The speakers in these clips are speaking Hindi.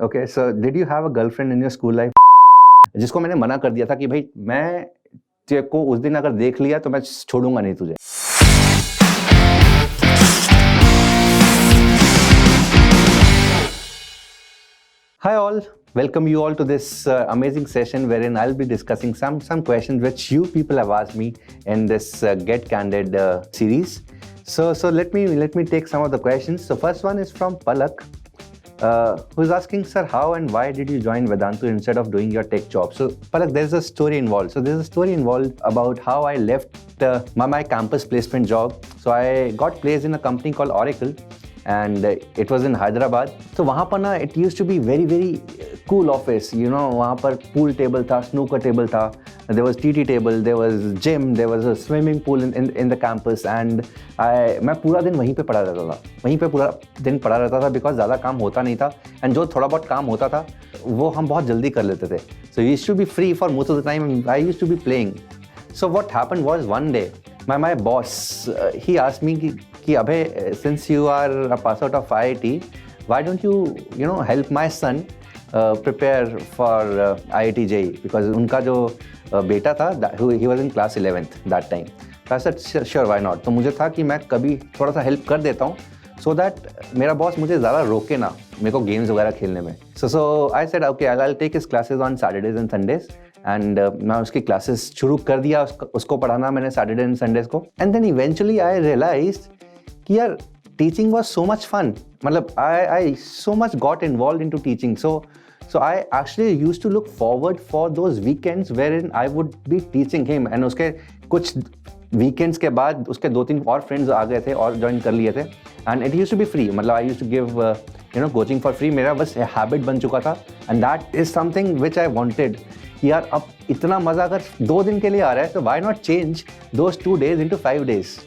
Okay, so did you have a girlfriend in your school life? जिसको मैंने मना कर दिया था कि भाई मैं तेरे को उस दिन अगर देख लिया तो मैं छोड़ूंगा नहीं तुझे. Hi all, welcome you all to this amazing session wherein I'll be discussing some questions which you people have asked me in this Get Candid series. So let me take some of the questions. So first one is from Palak. Who's asking, sir, how and why did you join Vedantu instead of doing your tech job? So, Palak, there's a story involved. So, there's a story involved about how I left my campus placement job. So, I got placed in a company called Oracle, and it was in Hyderabad. So, वहाँ पर ना, it used to be very cool office. You know, वहाँ पर pool table था, snooker table था. There was TT table, there was gym, there was a swimming pool in the campus, and मैं पूरा दिन वहीं पे पड़ा रहता था. वहीं पे पूरा दिन पड़ा रहता था because ज़्यादा काम होता नहीं था, and जो थोड़ा बहुत काम होता था वो हम बहुत जल्दी कर लेते थे. So we used to be free for most of the time, and I used to be playing. So what happened was one day, my boss he asked me कि अबे, since you are a pass out of IIT, why don't you help my son prepare for IIT JEE, because उनका जो बेटा था, he was in class 11th that time. So I said sure, why not. तो मुझे था कि मैं कभी थोड़ा सा हेल्प कर देता हूँ so that मेरा बॉस मुझे ज़्यादा रोके ना मेरे को गेम्स वगैरह खेलने में. So I said okay, I'll take his classes on Saturdays and Sundays. And मैं उसकी क्लासेस शुरू कर दिया, उसको पढ़ाना मैंने सैटरडे एंड संडेज को. And then eventually I realised कि यार teaching was so much fun. मतलब I so much got involved into teaching. So I actually used to look forward for those weekends wherein I would be teaching him. And उसके कुछ weekends के बाद उसके 2-3 और friends आ गए थे और join कर लिए थे. And it used to be free. मतलब I used to give coaching for free. मेरा बस habit बन चुका था. And that is something which I wanted. यार अब इतना मज़ा अगर 2 दिन के लिए आ रहा है तो why not change those 2 days into 5 days.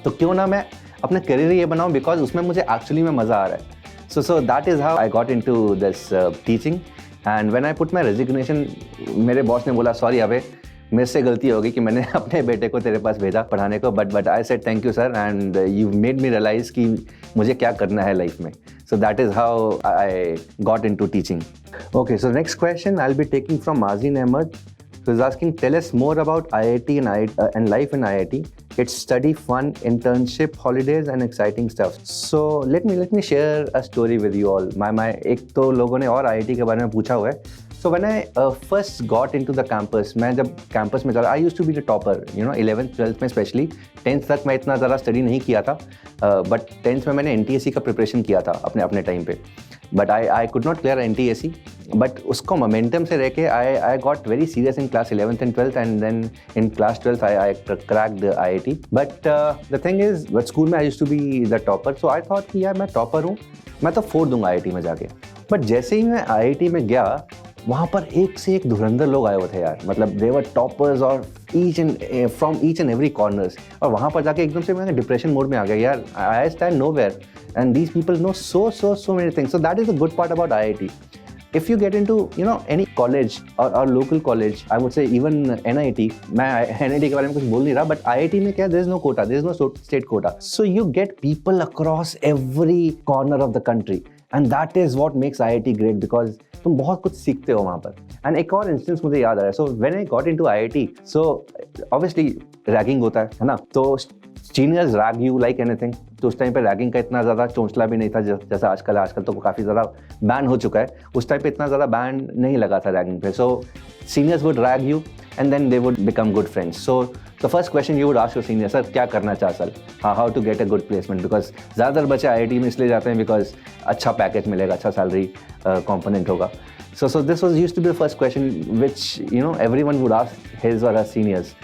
तो क्यों ना मैं अपना करियर ये बनाऊँ, बिकॉज उसमें मुझे एक्चुअली में मज़ा आ रहा है. So that is how I got into this teaching. And when I put my resignation, मेरे बॉस ने बोला सॉरी अबे, मेरे से गलती हो गई कि मैंने अपने बेटे को तेरे पास भेजा पढ़ाने को. But I said thank you sir, and you made me realise कि मुझे क्या करना है लाइफ में. So that is how I got into teaching. Okay, so next question I'll be taking from Mazin Ahmed, who is asking, tell us more about IIT and life in IIT. It's study, fun, internship, holidays, and exciting stuff. So let me share a story with you all. My एक तो लोगों ने और IIT के बारे में पूछा हुआ है. So when I first got into the campus, मैं जब campus में चला, I used to be the topper, 11th 12th में स्पेशली. 10th तक मैं इतना ज़्यादा स्टडी नहीं किया था, बट 10th में मैंने NTSC का प्रिपरेशन किया था अपने टाइम पे. But I could not clear NTSC, but उसको मोमेंटम से रह के I got very serious in class 11th and 12th, and then in class 12th I cracked IIT. But the thing is, but school में I used to be the topper. So I thought कि यार मैं टॉपर हूँ, मैं तो फोड़ दूंगा IIT में जाके. बट जैसे ही मैं IIT में गया, वहाँ पर एक से एक धुरंधर लोग आए हुए थे यार. मतलब दे वर टॉपर्स और from each and every corners. और वहाँ पर जाके एकदम से मैं डिप्रेशन मोड में आ गया यार. I stand nowhere and these people know so many things. So that is the good part about IIT. If you get into any college or local college, I would say even NIT, मैं NIT के बारे में कुछ बोल नहीं रहा, but IIT में क्या, there is no quota, there is no state quota. So you get people across every corner of the country, and that is what makes IIT great, because तुम बहुत कुछ सीखते हो वहाँ पर. And एक और इंस्टेंस मुझे याद आ रहा है. So when I got into IIT, so obviously ragging होता है ना. तो seniors rag you like anything. तो उस टाइम पे रैगिंग का इतना ज़्यादा चोंचला भी नहीं था जैसा आजकल तो काफ़ी ज़्यादा बैन हो चुका है. उस टाइम पे इतना ज़्यादा बैन नहीं लगा था रैगिंग पे. So seniors would rag you and then they would become good friends. So the first question you would ask your senior, sir क्या करना चाह sir, how to get a good placement. Because ज़्यादातर बच्चे IIT में इसलिए जाते हैं बिकॉज अच्छा पैकेज मिलेगा, अच्छा सैलरी कॉम्पोनेंट होगा. So this was used to be the first question which everyone would ask his or her seniors.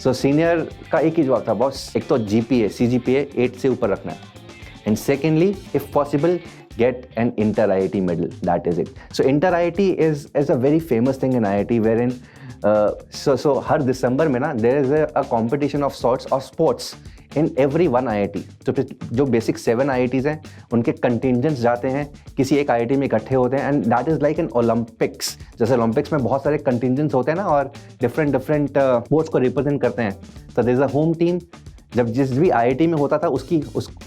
So senior का एक ही जवाब था, बॉस एक तो CGPA 8 से ऊपर रखना है, and secondly if possible get an inter IIT medal. That is it. So inter IIT is a very famous thing in IIT wherein so हर दिसंबर में ना there is a competition of sorts of sports in every one IIT. तो जो बेसिक 7 IITs हैं उनके कंटिजेंट्स जाते हैं किसी एक IIT में इकट्ठे होते हैं, and that is like an Olympics. जैसे ओलंपिक्स में बहुत सारे कंटिजेंट्स होते हैं ना, और डिफरेंट स्पोर्ट्स को रिप्रेजेंट करते हैं. तो there is a home team. जब जिस भी IIT में होता था उस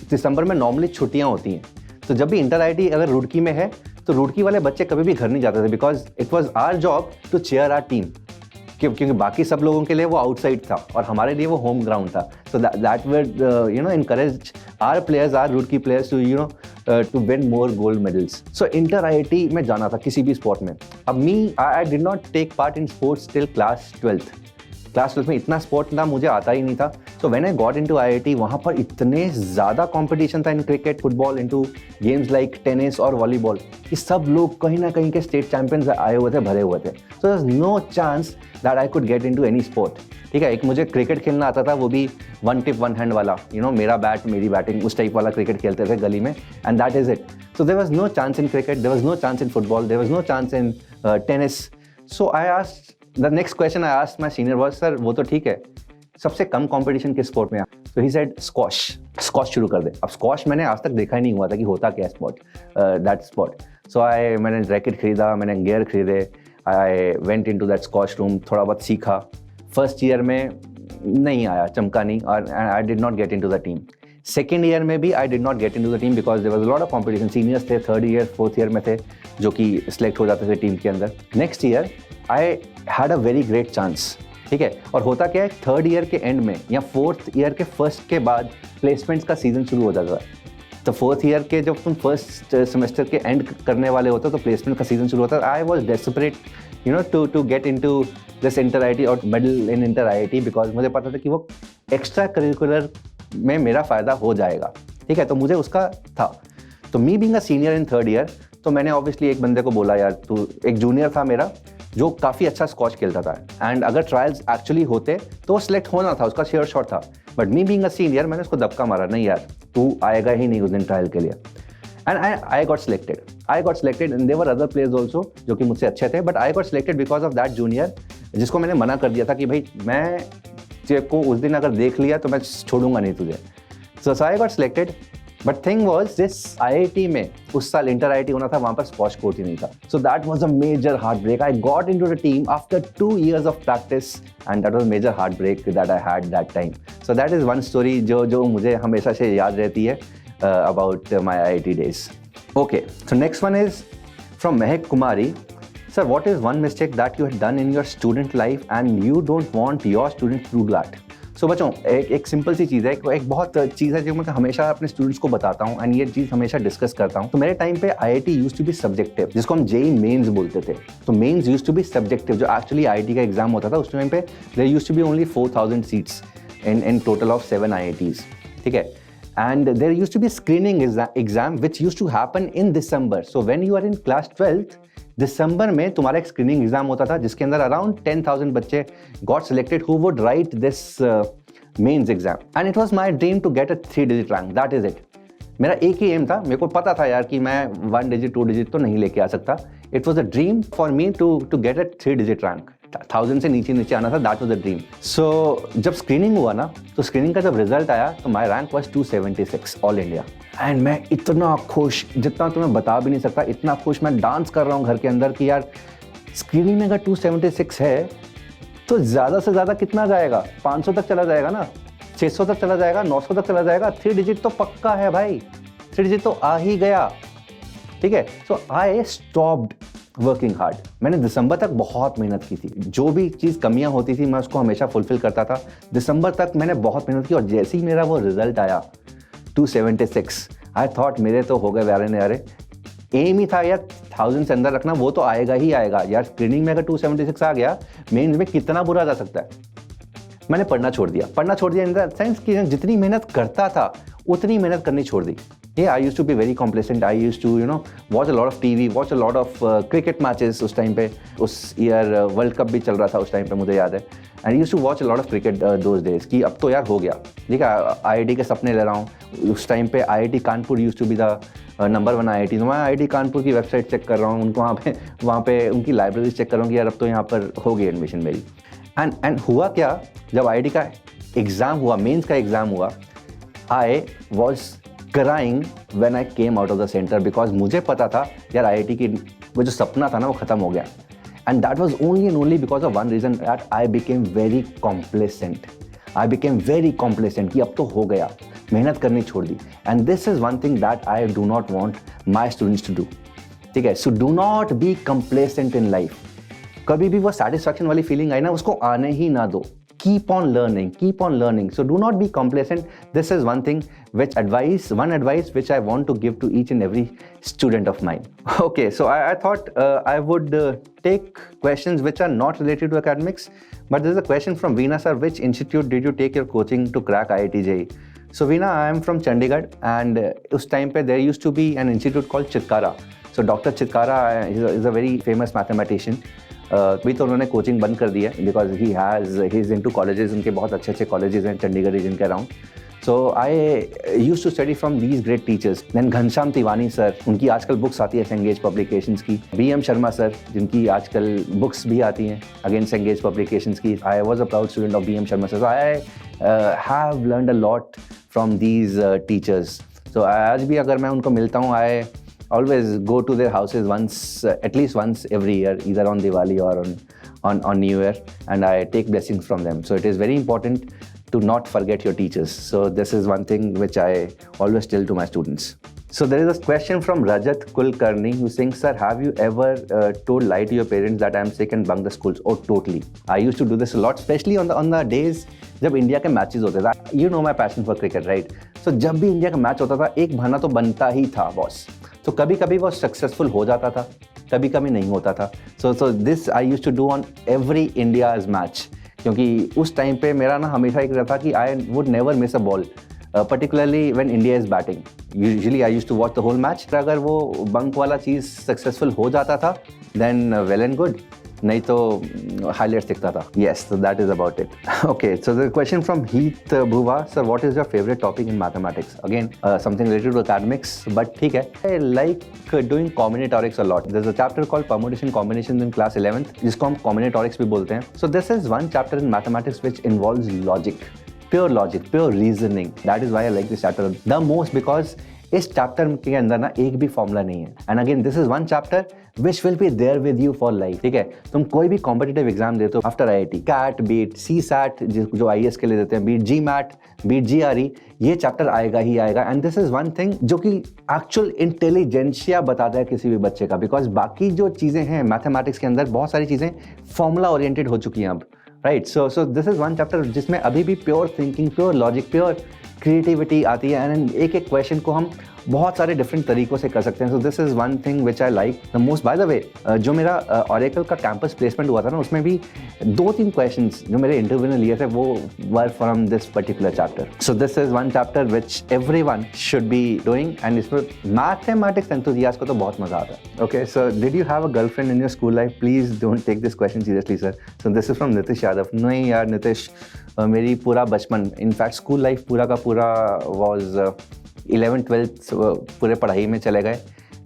दिसंबर में नॉर्मली छुट्टियाँ होती हैं. तो जब भी इंटर IIT अगर रुड़की में है तो रुड़की वाले बच्चे कभी भी घर नहीं जाते थे because it was our job to cheer our team, क्योंकि बाकी सब लोगों के लिए वो आउटसाइड था और हमारे लिए वो होम ग्राउंड था. So that would encourage our players, our Roorkee players to win more gold medals. So inter IIT में जाना था किसी भी स्पोर्ट में. अब I did not take part in sports till class 12th. Class 12 में इतना स्पोर्ट ना मुझे आता ही नहीं था. So when I got into IIT, वहाँ पर इतने ज़्यादा कंपटीशन था in cricket, football, into games like tennis और वॉलीबॉल, कि सब लोग कहीं ना कहीं के स्टेट चैंपियंस आए हुए थे, भरे हुए थे. So there is no chance that I could get into any sport. ठीक है, एक मुझे क्रिकेट खेलना आता था, वो भी वन टिप वन हैंड वाला, मेरा बैट मेरी बैटिंग, उस टाइप वाला क्रिकेट खेलते थे गली में, and that is it. So there was no chance in cricket, there was no chance in football, there was no chance in tennis. So I asked the next question I asked my senior was, sir वो तो ठीक है, सबसे कम कंपटीशन किस स्पोर्ट में है? तो ही सेड स्क्वॉश. स्क्वॉश शुरू कर दे. अब स्क्वॉश मैंने आज तक देखा ही नहीं हुआ था कि होता क्या स्पोर्ट, दैट स्पोर्ट. सो मैंने रैकेट खरीदा, मैंने गियर खरीदे, I went into that squash room, थोड़ा बहुत सीखा. फर्स्ट ईयर में नहीं आया, चमका नहीं, और I did not get into the team. Second year में भी I did not get into the team because there was a lot of competition. Seniors थे, थर्ड ईयर फोर्थ ईयर में थे जो कि सिलेक्ट हो जाते थे टीम के अंदर. Next year I had a very great chance. ठीक है, और होता क्या है, थर्ड ईयर के एंड में या फोर्थ ईयर के फर्स्ट के बाद प्लेसमेंट्स का सीजन शुरू हो जाता है. तो फोर्थ ईयर के जब तुम फर्स्ट सेमेस्टर के एंड करने वाले होते हो तो प्लेसमेंट का सीजन शुरू होता है. I was desperate to get into this inter IIT और medal in inter IIT because मुझे पता था कि वो एक्स्ट्रा करिकुलर में मेरा फ़ायदा हो जाएगा. ठीक है, तो मुझे उसका था. तो me being a senior in third year, तो मैंने ऑब्वियसली एक बंदे को बोला, यार तू, एक जूनियर था मेरा जो काफ़ी अच्छा स्कॉच खेलता था, एंड अगर ट्रायल्स एक्चुअली होते तो वो सिलेक्ट होना था, उसका श्योर शॉट था. But me being a senior, मैंने उसको दबका मारा, नहीं यार तू आएगा ही नहीं उस दिन ट्रायल के लिए. And I got selected. And there were other players also जो कि मुझसे अच्छे थे, but I got selected because of that junior जिसको मैंने मना कर दिया था कि भाई मैं तेरे को उस दिन अगर देख लिया तो मैं छोड़ूंगा नहीं तुझे. So I got selected. But thing was this IIT में उस साल इंटर IIT होना था, वहाँ पर स्क्वॉश कोर्ट ही नहीं था. So that was a major heartbreak. I got into the team after 2 years of practice and that was a major heartbreak that I had that time. So that is one story जो मुझे हमेशा से याद रहती है about my IIT days. Okay, so next one is from Mehak Kumari. Sir, what is one mistake that you had done in your student life and you don't want your students to do that? So बच्चों, एक सिंपल सी चीज़ है, एक बहुत चीज़ है जो मैं हमेशा अपने स्टूडेंट्स को बताता हूँ एंड ये चीज़ हमेशा डिस्कस करता हूँ. तो मेरे टाइम पे IIT used to be subjective, जिसको हम JEE मेंस बोलते थे. तो mains used to be subjective, जो एक्चुअली IIT का एग्जाम होता था. उस टाइम पे there used to be only 4000 seats in total of 7 IITs. ठीक है, and there used to be screening exam which used to happen in December. So when you are in class 12th, December में तुम्हारा एक screening exam होता था जिसके अंदर around 10,000 बच्चे got selected who would write this mains exam. And it was my dream to get a 3-digit rank. That is it. मेरा एक ही एम था, मेरे को पता था यार कि मैं 1 digit 2 digit तो नहीं लेके आ सकता. It was a dream for me to get a 3-digit rank. 1000 से नीचे आना था, दैट वाज द ड्रीम. सो जब स्क्रीनिंग हुआ ना, तो स्क्रीनिंग का जब रिजल्ट आया तो my rank was 276 all India. And मैं इतना खुश, जितना तुम्हें बता भी नहीं सकता, इतना खुश, मैं डांस कर रहा हूँ घर के अंदर कि यार स्क्रीनिंग में अगर 276 है तो ज़्यादा से ज़्यादा कितना जाएगा, 500 तक चला जाएगा ना, 600 तक चला जाएगा, 900 तक चला जाएगा. 3 डिजिट तो पक्का है भाई, 3 डिजिट तो आ ही गया. ठीक है, सो आई स्टॉप्ड वर्किंग हार्ड. मैंने दिसंबर तक बहुत मेहनत की थी, जो भी चीज़ कमियां होती थी मैं उसको हमेशा फुलफिल करता था. दिसंबर तक मैंने बहुत मेहनत की और जैसे ही मेरा वो रिजल्ट आया 276, आई थॉट मेरे तो हो गए यारे ने. अरे एम ही था यार 1000 से अंदर रखना, वो तो आएगा ही आएगा यार. स्क्रीनिंग में अगर 276 आ गया, मेंस में कितना बुरा जा सकता है. मैंने पढ़ना छोड़ दिया इन द सेंस कि जितनी मेहनत करता था उतनी मेहनत करनी छोड़ दी. Yeah, I used to be very complacent. I used to, watch a lot of TV, watch a lot of cricket matches उस टाइम पे. उस ईयर वर्ल्ड कप भी चल रहा था उस टाइम पे, मुझे याद है. And I used to watch a lot of cricket those days कि अब तो यार हो गया. ठीक है, IIT के सपने ले रहा हूँ. उस टाइम पे IIT Kanpur used to be the number 1 IIT. तो मैं IIT कानपुर की वेबसाइट चेक कर रहा हूँ, उनको वहाँ पे उनकी लाइब्रेरी चेक कर रहा हूँ कि यार अब तो यहाँ पर हो गई एडमिशन मेरी. एंड हुआ क्या, जब IIT का एग्ज़ाम हुआ, मेंस का एग्ज़ाम हुआ, I was crying when I came out of the center because मुझे पता था यार IIT की वो जो सपना था ना वो ख़त्म हो गया. And that was only and only because of one reason, that I became very complacent. कि अब तो हो गया, मेहनत करनी छोड़ दी. And this is one thing that I do not want my students to do. ठीक है. So do not be complacent in life. कभी भी वो सेटिस्फैक्शन वाली फीलिंग आई ना, उसको आने ही ना दो. Keep on learning. So do not be complacent. This is one advice which I want to give to each and every student of mine. Okay, so I thought I would take questions which are not related to academics, but there's a question from Veena sir. Which institute did you take your coaching to crack IIT JEE? So Veena, I am from Chandigarh, and us time pe there used to be an institute called Chitkara. So Dr. Chitkara is a very famous mathematician. अभी तो उन्होंने कोचिंग बंद कर दिया because he is into colleges. उनके बहुत अच्छे अच्छे कॉलेजेस हैं चंडीगढ़ रीजन के around. So I used to study from these great teachers. Then Ghanshyam Tiwani sir, उनकी आजकल बुक्स आती है सेंगेज पब्लिकेशंस की. BM शर्मा सर, जिनकी आजकल बुक्स भी आती हैं अगेन सेंगेज पब्लिकेशंस की. I was a proud student of BM Sharma sir. I have learned a lot from these teachers. So आज भी अगर मैं उनको मिलता हूँ, I always go to their houses at least once every year, either on Diwali or on New Year, and I take blessings from them. So it is very important to not forget your teachers. So this is one thing which I always tell to my students. So there is a question from Rajat Kulkarni who's saying, sir, have you ever told lie to your parents that I am sick and bunk the schools? Oh, totally. I used to do this a lot, especially on the days जब इंडिया के मैचेस होते थे. You know my passion for cricket, right? So जब भी इंडिया का मैच होता था, एक बहाना तो बनता ही था बॉस. तो कभी कभी वो सक्सेसफुल हो जाता था, कभी कभी नहीं होता था. So this I used to do on every India's match, क्योंकि उस टाइम पे मेरा ना हमेशा एक रहता कि I would never miss a ball, particularly when India is batting. Usually I used to watch the whole match. अगर वो बंक वाला चीज़ सक्सेसफुल हो जाता था, then well and good. नहीं तो highlights दिखता था. Yes, so that is about it. Okay, so the question from Heath Bhuva, sir, what is your favorite topic in mathematics? Again, something related to academics, but ठीक है. I like doing combinatorics a lot. There's a chapter called permutation combinations in class 11th, जिसको हम combinatorics भी बोलते हैं. So this is one chapter in mathematics which involves logic. Pure logic, pure reasoning. That is why I like this chapter the most, because इस चैप्टर के अंदर ना एक भी फॉर्मूला नहीं है. And again this is one chapter which will be there with you for life. ठीक है, तुम कोई भी कॉम्पिटिटिव एग्जाम देते हो after IIT, CAT be it CSAT जो IAS के लिए देते हैं, बीट GMAT, बीट GRE, ये चैप्टर आएगा ही आएगा. And this is one thing जो कि एक्चुअल इंटेलिजेंशिया बताता है किसी भी बच्चे का, बिकॉज बाकी जो चीज़ें हैं मैथमेटिक्स के अंदर बहुत सारी चीज़ें फॉर्मूला ओरिएंटेड हो चुकी हैं अब. Right, so this is one chapter जिसमें अभी भी pure thinking, pure logic, pure creativity आती है. एंड एक एक क्वेश्चन को हम बहुत सारे डिफरेंट तरीकों से कर सकते हैं. सो this is one thing which I like the most. By the way, जो मेरा ऑरेकल का कैंपस प्लेसमेंट हुआ था ना, उसमें भी 2-3 क्वेश्चंस जो मेरे इंटरव्यू ने लिए थे वो were from this particular chapter. So this is one chapter which everyone should be doing, and इसमें मैथमेटिक्स एंथुसियास्ट को तो बहुत मजा आता है. Okay, so did you have a girlfriend in your school life? Please don't take this question seriously sir. So this is from Nitish Yadav. नहीं यार नितिश, मेरी पूरा बचपन, इनफैक्ट स्कूल लाइफ पूरा का पूरा वॉज 11th-12th पूरे पढ़ाई में चले गए.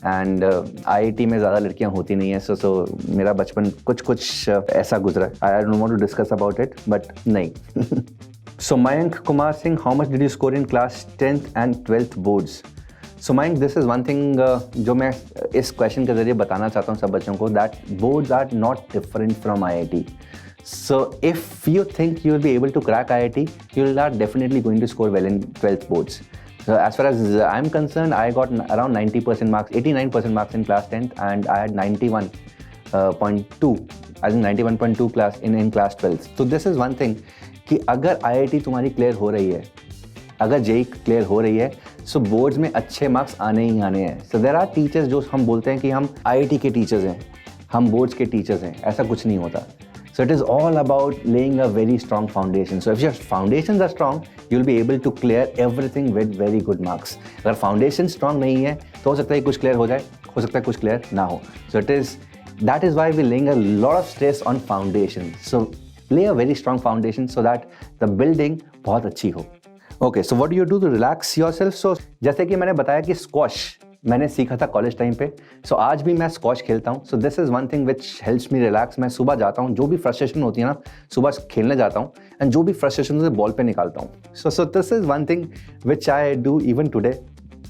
एंड IIT में ज़्यादा लड़कियां होती नहीं है. सो मेरा बचपन कुछ ऐसा गुजरा. I don't want to discuss about it, but नहीं. So Mayank Kumar Singh, how much did you score in class 10th and 12th boards? So Mayank, this is one thing जो मैं इस क्वेश्चन के ज़रिए बताना चाहता हूँ सब बच्चों को, that boards are not different from IIT. So if you think you will be able to crack IIT, you are definitely going to score well in 12th boards. So as far as I'm concerned, I got around 90% marks, 89% marks in class 10th, and I had 91.2, I think 91.2 class in class 12th. So this is one thing कि अगर IIT तुम्हारी क्लियर हो रही है, अगर JEE क्लियर हो रही है, सो बोर्ड्स में अच्छे मार्क्स आने ही आने हैं. सो देयर आर टीचर्स जो हम बोलते हैं कि हम IIT के टीचर्स हैं, हम बोर्ड्स के टीचर्स हैं. ऐसा कुछ नहीं होता. So it is all about laying a very strong foundation. So if your foundations are strong, you'll be able to clear everything with very good marks. अगर foundation strong नहीं है तो हो सकता है कुछ clear हो जाए, हो सकता है कुछ clear ना हो. So that is why we're laying a lot of stress on foundation. So lay a very strong foundation so that the building बहुत अच्छी हो. Okay, so what do you do to relax yourself? So जैसे कि मैंने बताया कि squash मैंने सीखा था कॉलेज टाइम पे. सो आज भी मैं स्क्वॉश खेलता हूँ. So this is one thing which helps me relax. मैं सुबह जाता हूँ, जो भी फ्रस्ट्रेशन होती है ना, सुबह खेलने जाता हूँ, एंड जो भी फ्रस्ट्रेशन होती है बॉल पे निकालता हूँ. So this is one thing which I do even today.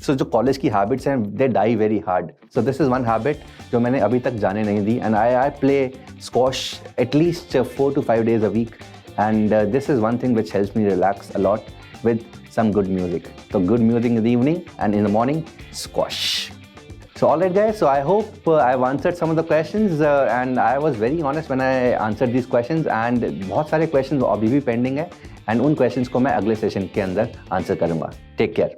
So जो कॉलेज की हैबिट्स हैं they die very hard. So this is one habit जो मैंने अभी तक जाने नहीं दी. And I play squash at least 4 to 5 days a week. And this is one thing which helps me relax a lot with some good music. So good music in the evening, and in the morning, squash. So all right guys, so I hope I've answered some of the questions and I was very honest when I answered these questions and बहुत सारे questions अभी भी pending है and उन questions को मैं अगले session के अंदर answer करूँगा. Take care.